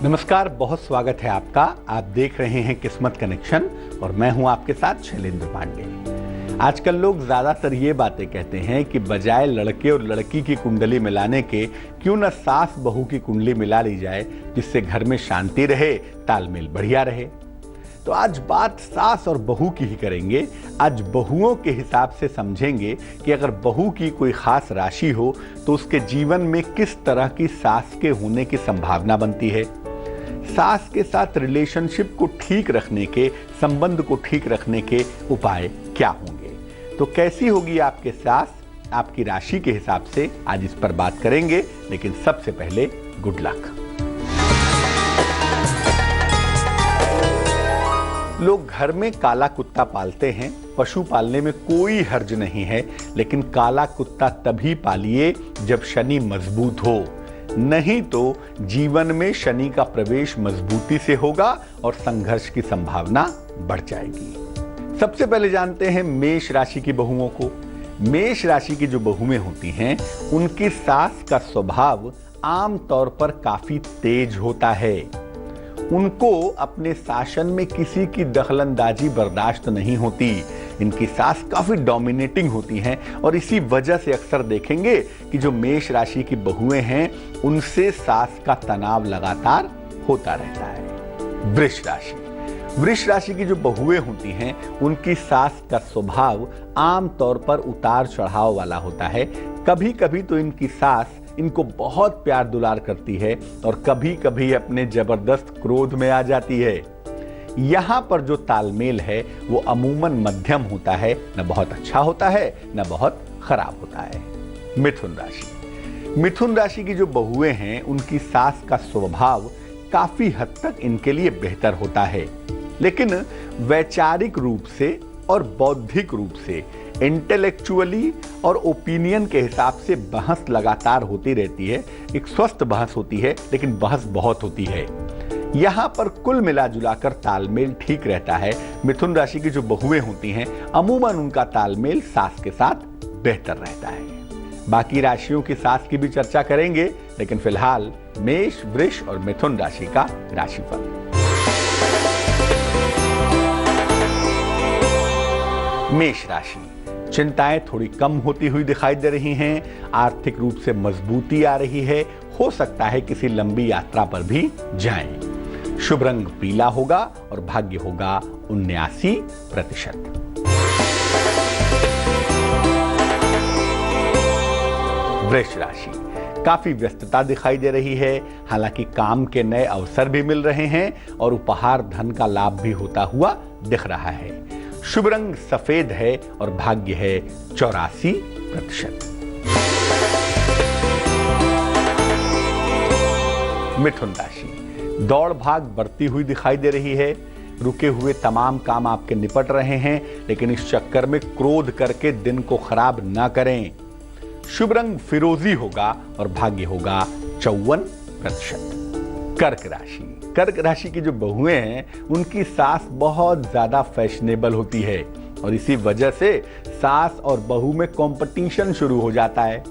नमस्कार, बहुत स्वागत है आपका। आप देख रहे हैं किस्मत कनेक्शन और मैं हूं आपके साथ शैलेंद्र पांडे। आजकल लोग ज्यादातर ये बातें कहते हैं कि बजाय लड़के और लड़की की कुंडली मिलाने के क्यों न सास बहू की कुंडली मिला ली जाए, जिससे घर में शांति रहे, तालमेल बढ़िया रहे। तो आज बात सास और बहू की ही करेंगे। आज बहुओं के हिसाब से समझेंगे कि अगर बहू की कोई खास राशि हो तो उसके जीवन में किस तरह की सास के होने की संभावना बनती है। सास के साथ रिलेशनशिप को ठीक रखने के, संबंध को ठीक रखने के उपाय क्या होंगे, तो कैसी होगी आपके सास आपकी राशि के हिसाब से, आज इस पर बात करेंगे। लेकिन सबसे पहले गुड लक। लोग घर में काला कुत्ता पालते हैं। पशु पालने में कोई हर्ज नहीं है, लेकिन काला कुत्ता तभी पालिए जब शनि मजबूत हो, नहीं तो जीवन में शनि का प्रवेश मजबूती से होगा और संघर्ष की संभावना बढ़ जाएगी। सबसे पहले जानते हैं मेष राशि की बहुओं को। मेष राशि की जो बहुएं होती हैं, उनकी सास का स्वभाव आमतौर पर काफी तेज होता है। उनको अपने शासन में किसी की दखलंदाजी बर्दाश्त नहीं होती। इनकी सास काफी डोमिनेटिंग होती हैं और इसी वजह से अक्सर देखेंगे कि जो मेष राशि की बहुएं हैं, उनसे सास का तनाव लगातार होता रहता है। वृष राशि। वृष राशि की जो बहुएं होती हैं, उनकी सास का स्वभाव आमतौर पर उतार चढ़ाव वाला होता है। कभी कभी तो इनकी सास इनको बहुत प्यार दुलार करती है और कभी कभी अपने जबरदस्त क्रोध में आ जाती है। यहां पर जो तालमेल है वो अमूमन मध्यम होता है, न बहुत अच्छा होता है न बहुत खराब होता है। मिथुन राशि। मिथुन राशि की जो बहुएं हैं, उनकी सास का स्वभाव काफी हद तक इनके लिए बेहतर होता है, लेकिन वैचारिक रूप से और बौद्धिक रूप से, इंटेलेक्चुअली और ओपिनियन के हिसाब से बहस लगातार होती रहती है। एक स्वस्थ बहस होती है, लेकिन बहस बहुत होती है। यहां पर कुल मिला जुलाकर तालमेल ठीक रहता है। मिथुन राशि की जो बहुएं होती हैं, अमूमन उनका तालमेल सास के साथ बेहतर रहता है। बाकी राशियों की सास की भी चर्चा करेंगे, लेकिन फिलहाल मेष, वृष और मिथुन राशि का राशिफल। मेष राशि। चिंताएं थोड़ी कम होती हुई दिखाई दे रही हैं। आर्थिक रूप से मजबूती आ रही है। हो सकता है किसी लंबी यात्रा पर भी जाएं। शुभ रंग पीला होगा और भाग्य होगा 79%। वृष राशि। काफी व्यस्तता दिखाई दे रही है। हालांकि काम के नए अवसर भी मिल रहे हैं और उपहार धन का लाभ भी होता हुआ दिख रहा है। शुभ रंग सफेद है और भाग्य है 84%। मिथुन राशि। दौड़ भाग बढ़ती हुई दिखाई दे रही है। रुके हुए तमाम काम आपके निपट रहे हैं, लेकिन इस चक्कर में क्रोध करके दिन को खराब ना करें। शुभ रंग फिरोजी होगा और भाग्य होगा 54%। कर्क राशि। कर्क राशि की जो बहुएं हैं, उनकी सास बहुत ज्यादा फैशनेबल होती है और इसी वजह से सास और बहू में कंपटीशन शुरू हो जाता है।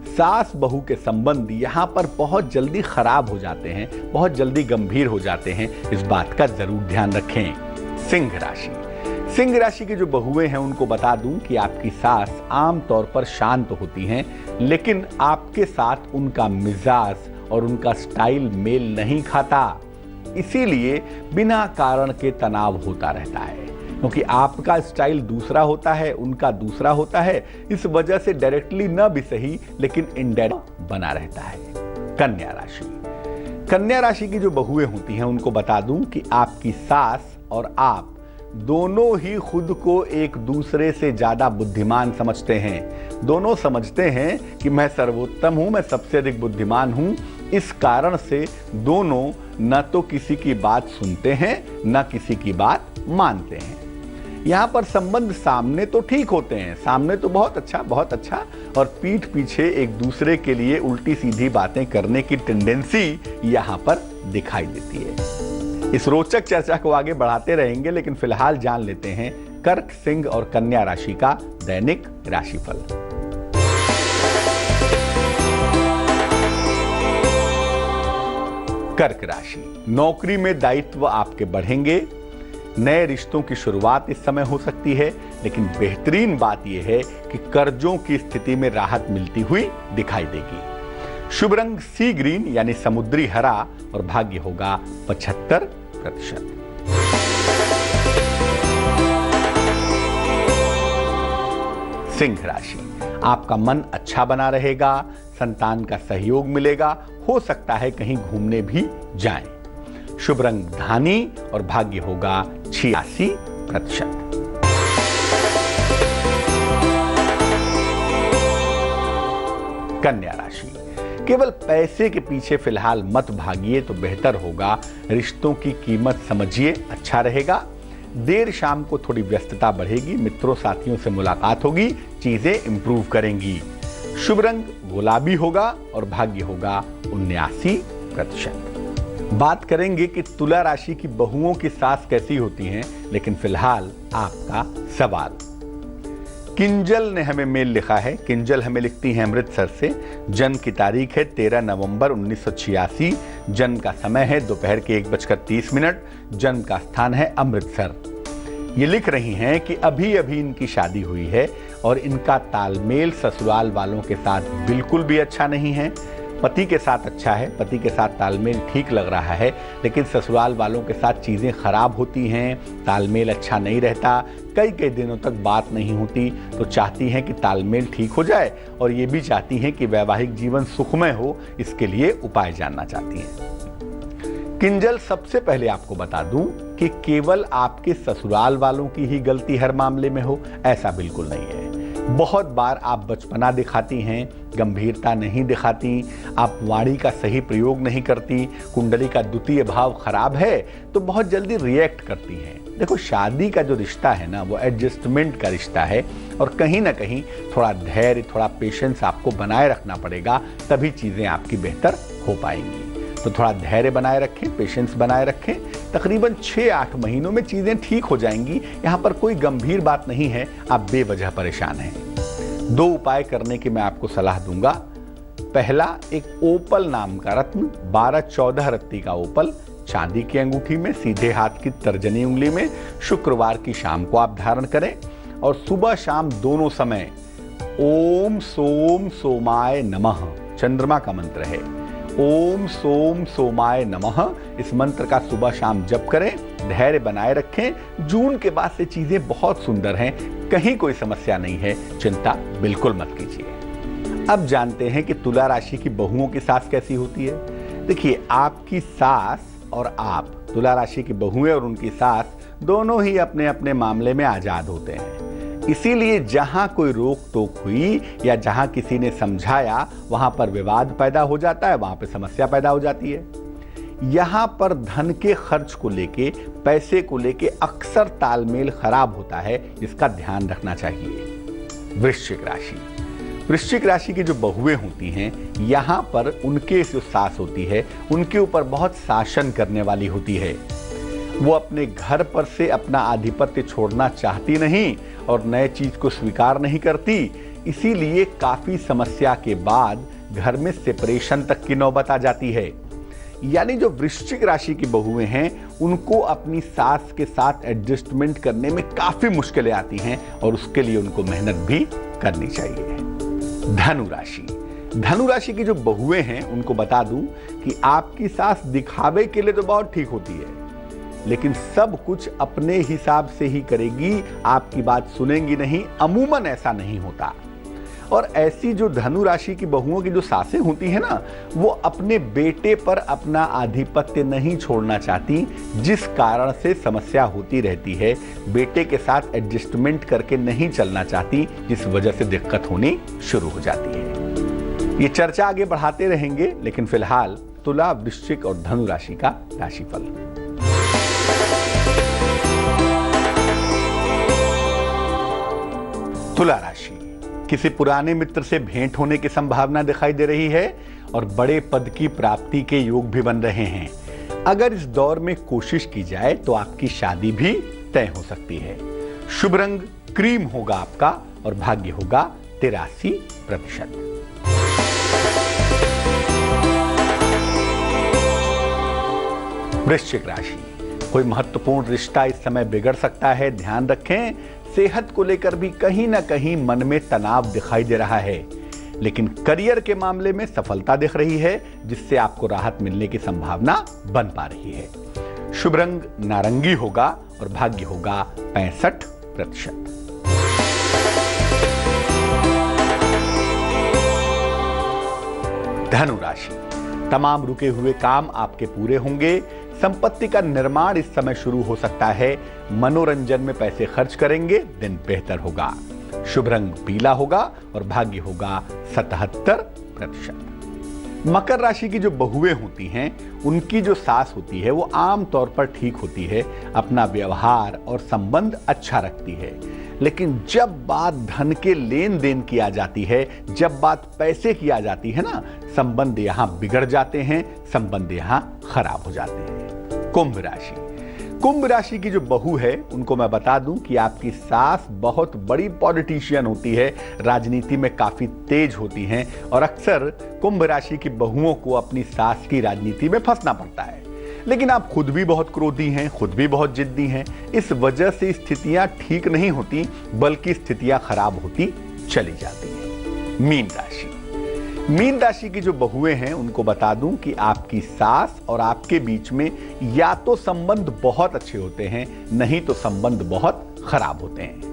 सास बहू के संबंध यहां पर बहुत जल्दी खराब हो जाते हैं, बहुत जल्दी गंभीर हो जाते हैं। इस बात का जरूर ध्यान रखें। सिंह राशि। सिंह राशि की जो बहुएं हैं, उनको बता दूं कि आपकी सास आमतौर पर शांत होती हैं, लेकिन आपके साथ उनका मिजाज और उनका स्टाइल मेल नहीं खाता। इसीलिए बिना कारण के तनाव होता रहता है, क्योंकि आपका स्टाइल दूसरा होता है, उनका दूसरा होता है। इस वजह से डायरेक्टली न भी सही, लेकिन इनडायरेक्ट बना रहता है। कन्या राशि। कन्या राशि की जो बहुएं होती हैं, उनको बता दूं कि आपकी सास और आप दोनों ही खुद को एक दूसरे से ज्यादा बुद्धिमान समझते हैं। दोनों समझते हैं कि मैं सर्वोत्तम हूं, मैं सबसे अधिक बुद्धिमान हूं। इस कारण से दोनों न तो किसी की बात सुनते हैं, न किसी की बात मानते हैं। यहाँ पर संबंध सामने तो ठीक होते हैं, सामने तो बहुत अच्छा, और पीठ पीछे एक दूसरे के लिए उल्टी सीधी बातें करने की टेंडेंसी यहाँ पर दिखाई देती है। इस रोचक चर्चा को आगे बढ़ाते रहेंगे, लेकिन फिलहाल जान लेते हैं कर्क, सिंह और कन्या राशि का दैनिक राशिफल। कर्क राशि, नौकरी में दायित्व आपके बढ़ेंगे। नए रिश्तों की शुरुआत इस समय हो सकती है, लेकिन बेहतरीन बात यह है कि कर्जों की स्थिति में राहत मिलती हुई दिखाई देगी। शुभ रंग सी ग्रीन यानी समुद्री हरा और भाग्य होगा 75%। सिंह राशि, आपका मन अच्छा बना रहेगा, संतान का सहयोग मिलेगा, हो सकता है कहीं घूमने भी जाएं। शुभ रंग धानी और भाग्य होगा 86%। कन्या राशि, केवल पैसे के पीछे फिलहाल मत भागिए तो बेहतर होगा। रिश्तों की कीमत समझिए, अच्छा रहेगा। देर शाम को थोड़ी व्यस्तता बढ़ेगी, मित्रों साथियों से मुलाकात होगी, चीजें इंप्रूव करेंगी। शुभ रंग गुलाबी होगा और भाग्य होगा 79%। बात करेंगे कि तुला राशि की बहुओं की सास कैसी होती हैं, लेकिन फिलहाल आपका सवाल। किंजल ने हमें मेल लिखा है। किंजल हमें लिखती हैं अमृतसर से। जन्म की तारीख है 13 नवंबर 1986। जन्म का समय है दोपहर के 1:30। जन्म का स्थान है अमृतसर। ये लिख रही हैं कि अभी अभी इनकी शादी हुई है और इनका तालमेल ससुराल वालों के साथ बिल्कुल भी अच्छा नहीं है। पति के साथ अच्छा है, पति के साथ तालमेल ठीक लग रहा है, लेकिन ससुराल वालों के साथ चीज़ें खराब होती हैं, तालमेल अच्छा नहीं रहता, कई दिनों तक बात नहीं होती। तो चाहती हैं कि तालमेल ठीक हो जाए और ये भी चाहती हैं कि वैवाहिक जीवन सुखमय हो, इसके लिए उपाय जानना चाहती हैं। किंजल, सबसे पहले आपको बता दूं कि केवल आपके ससुराल वालों की ही गलती हर मामले में हो, ऐसा बिल्कुल नहीं है। बहुत बार आप बचपना दिखाती हैं, गंभीरता नहीं दिखाती, आप वाणी का सही प्रयोग नहीं करती, कुंडली का द्वितीय भाव खराब है तो बहुत जल्दी रिएक्ट करती हैं। देखो, शादी का जो रिश्ता है ना, वो एडजस्टमेंट का रिश्ता है और कहीं ना कहीं थोड़ा धैर्य, थोड़ा पेशेंस आपको बनाए रखना पड़ेगा, तभी चीज़ें आपकी बेहतर हो पाएंगी। तो थोड़ा धैर्य बनाए रखें, पेशेंस बनाए रखें। तकरीबन 6-8 महीनों में चीज़ें ठीक हो जाएंगी। यहाँ पर कोई गंभीर बात नहीं है, आप बेवजह परेशान हैं। 2 उपाय करने की मैं आपको सलाह दूंगा। पहला, एक ओपल नाम का रत्न, 12-14 रत्ती का ओपल, चांदी की अंगूठी में, सीधे हाथ की तर्जनी उंगली में, शुक्रवार की शाम को आप धारण करें और सुबह शाम दोनों समय ओम सोम सोमाय नमः, चंद्रमा का मंत्र है, ओम सोम सोमाय नमः, इस मंत्र का सुबह शाम जप करें। धैर्य बनाए रखें। जून के बाद से चीजें बहुत सुंदर हैं, कहीं कोई समस्या नहीं है, चिंता बिल्कुल मत कीजिए। अब जानते हैं कि तुला राशि की बहुओं की सास कैसी होती है। देखिए, आपकी सास और आप, तुला राशि की बहुएं और उनकी सास दोनों ही अपने अपने मामले में आजाद होते हैं। इसीलिए जहां कोई रोक टोक हुई या जहां किसी ने समझाया, वहां पर विवाद पैदा हो जाता है, वहां पर समस्या पैदा हो जाती है। यहां पर धन के खर्च को लेके, पैसे को लेके अक्सर तालमेल खराब होता है, जिसका ध्यान रखना चाहिए। वृश्चिक राशि, वृश्चिक राशि की जो बहुएं होती हैं, यहां पर उनके जो सास होती है, उनके ऊपर बहुत शासन करने वाली होती है। वो अपने घर पर से अपना आधिपत्य छोड़ना चाहती नहीं और नए चीज को स्वीकार नहीं करती। इसीलिए काफी समस्या के बाद घर में सेपरेशन तक की नौबत आ जाती है। यानी जो वृश्चिक राशि की बहुएं हैं, उनको अपनी सास के साथ एडजस्टमेंट करने में काफी मुश्किलें आती हैं और उसके लिए उनको मेहनत भी करनी चाहिए। धनु राशि, धनु राशि की जो बहुएं हैं, उनको बता दूं कि आपकी सास दिखावे के लिए तो बहुत ठीक होती है, लेकिन सब कुछ अपने हिसाब से ही करेगी, आपकी बात सुनेंगी नहीं। अमूमन ऐसा नहीं होता। और ऐसी जो धनु राशि की बहुओं की जो सासें होती हैं ना, वो अपने बेटे पर अपना आधिपत्य नहीं छोड़ना चाहती, जिस कारण से समस्या होती रहती है। बेटे के साथ एडजस्टमेंट करके नहीं चलना चाहती, जिस वजह से दिक्कत होनी शुरू हो जाती है। ये चर्चा आगे बढ़ाते रहेंगे, लेकिन फिलहाल तुला, वृश्चिक और धनु राशि का राशिफल। तुला राशि, किसी पुराने मित्र से भेंट होने की संभावना दिखाई दे रही है और बड़े पद की प्राप्ति के योग भी बन रहे हैं। अगर इस दौर में कोशिश की जाए तो आपकी शादी भी तय हो सकती है। शुभ रंग क्रीम होगा आपका और भाग्य होगा 83%। वृश्चिक राशि, कोई महत्वपूर्ण रिश्ता इस समय बिगड़ सकता है, ध्यान रखें। सेहत को लेकर भी कहीं ना कहीं मन में तनाव दिखाई दे रहा है, लेकिन करियर के मामले में सफलता दिख रही है, जिससे आपको राहत मिलने की संभावना बन पा रही है। शुभ रंग नारंगी होगा और भाग्य होगा 65%। धनु राशि, तमाम रुके हुए काम आपके पूरे होंगे। संपत्ति का निर्माण इस समय शुरू हो सकता है। मनोरंजन में पैसे खर्च करेंगे, दिन बेहतर होगा। शुभ रंग पीला होगा और भाग्य होगा 77%। मकर राशि की जो बहुएं होती हैं, उनकी जो सास होती है वो आम तौर पर ठीक होती है, अपना व्यवहार और संबंध अच्छा रखती है। लेकिन जब बात धन के लेन देन की आ जाती है, जब बात पैसे की आ जाती है ना, संबंध यहां बिगड़ जाते हैं, संबंध यहां खराब हो जाते हैं। कुंभ राशि, कुंभ राशि की जो बहू है, उनको मैं बता दूं कि आपकी सास बहुत बड़ी पॉलिटिशियन होती है, राजनीति में काफी तेज होती हैं और अक्सर कुंभ राशि की बहुओं को अपनी सास की राजनीति में फंसना पड़ता है। लेकिन आप खुद भी बहुत क्रोधी हैं, खुद भी बहुत जिद्दी हैं, इस वजह से स्थितियां ठीक नहीं होती, बल्कि स्थितियां खराब होती चली जाती हैं। मीन राशि, मीन राशि की जो बहुएं हैं, उनको बता दूं कि आपकी सास और आपके बीच में या तो संबंध बहुत अच्छे होते हैं, नहीं तो संबंध बहुत खराब होते हैं।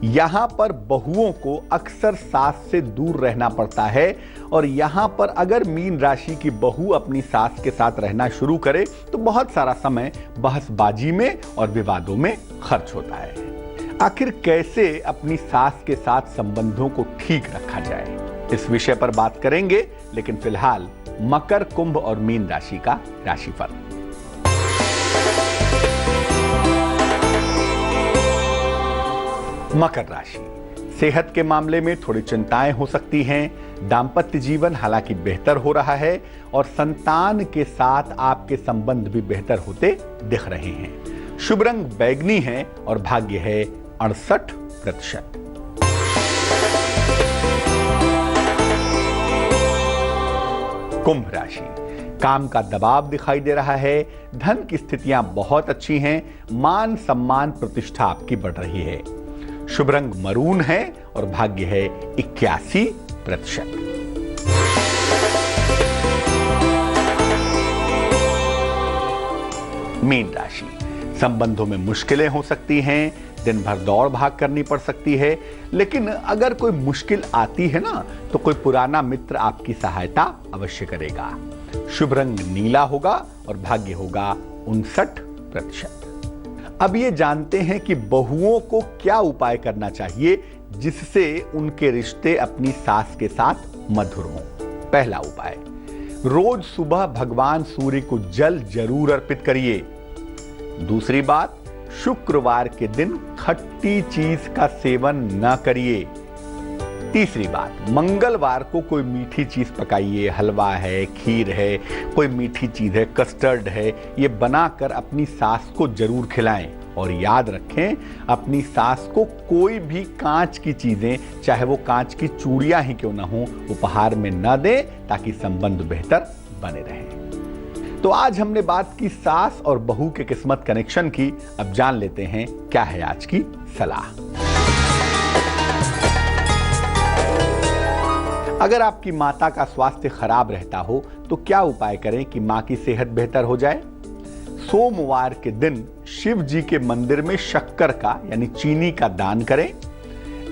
यहां पर बहुओं को अक्सर सास से दूर रहना पड़ता है और यहां पर अगर मीन राशि की बहू अपनी सास के साथ रहना शुरू करे तो बहुत सारा समय बहसबाजी में और विवादों में खर्च होता है। आखिर कैसे अपनी सास के साथ संबंधों को ठीक रखा जाए, इस विषय पर बात करेंगे, लेकिन फिलहाल मकर, कुंभ और मीन राशि का राशिफल। मकर राशि, सेहत के मामले में थोड़ी चिंताएं हो सकती हैं। दाम्पत्य जीवन हालांकि बेहतर हो रहा है और संतान के साथ आपके संबंध भी बेहतर होते दिख रहे हैं। शुभ रंग बैगनी है और भाग्य है 68%। कुंभ राशि, काम का दबाव दिखाई दे रहा है, धन की स्थितियां बहुत अच्छी हैं, मान सम्मान प्रतिष्ठा आपकी बढ़ रही है। शुभ रंग मरून है और भाग्य है 81%। मीन राशि, संबंधों में मुश्किलें हो सकती हैं, दिन भर दौड़ भाग करनी पड़ सकती है, लेकिन अगर कोई मुश्किल आती है ना, तो कोई पुराना मित्र आपकी सहायता अवश्य करेगा। शुभ रंग नीला होगा और भाग्य होगा 59%। अब ये जानते हैं कि बहुओं को क्या उपाय करना चाहिए जिससे उनके रिश्ते अपनी सास के साथ मधुर हों। पहला उपाय, रोज सुबह भगवान सूर्य को जल जरूर अर्पित करिए। दूसरी बात, शुक्रवार के दिन खट्टी चीज का सेवन न करिए। तीसरी बात, मंगलवार को कोई मीठी चीज पकाइए, हलवा है, खीर है, कोई मीठी चीज है, कस्टर्ड है, ये बनाकर अपनी सास को जरूर खिलाएं। और याद रखें, अपनी सास को कोई भी कांच की चीजें, चाहे वो कांच की चूड़ियां ही क्यों ना हो, उपहार में न दें, ताकि संबंध बेहतर बने रहें। तो आज हमने बात की सास और बहू के किस्मत कनेक्शन की। अब जान लेते हैं क्या है आज की सलाह। अगर आपकी माता का स्वास्थ्य खराब रहता हो तो क्या उपाय करें कि मां की सेहत बेहतर हो जाए? सोमवार के दिन शिव जी के मंदिर में शक्कर का यानी चीनी का दान करें।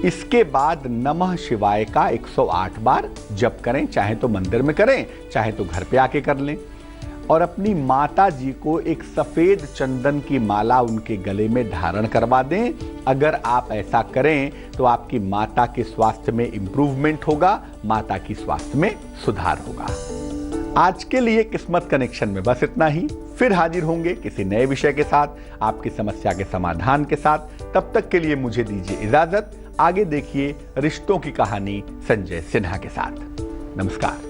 इसके बाद नमः शिवाय का 108 बार जप करें, चाहे तो मंदिर में करें, चाहे तो घर पे आके कर लें। और अपनी माता जी को एक सफेद चंदन की माला उनके गले में धारण करवा दें। अगर आप ऐसा करें तो आपकी माता के स्वास्थ्य में इंप्रूवमेंट होगा, माता की स्वास्थ्य में सुधार होगा। आज के लिए किस्मत कनेक्शन में बस इतना ही। फिर हाजिर होंगे किसी नए विषय के साथ, आपकी समस्या के समाधान के साथ। तब तक के लिए मुझे दीजिए इजाजत। आगे देखिए रिश्तों की कहानी संजय सिन्हा के साथ। नमस्कार।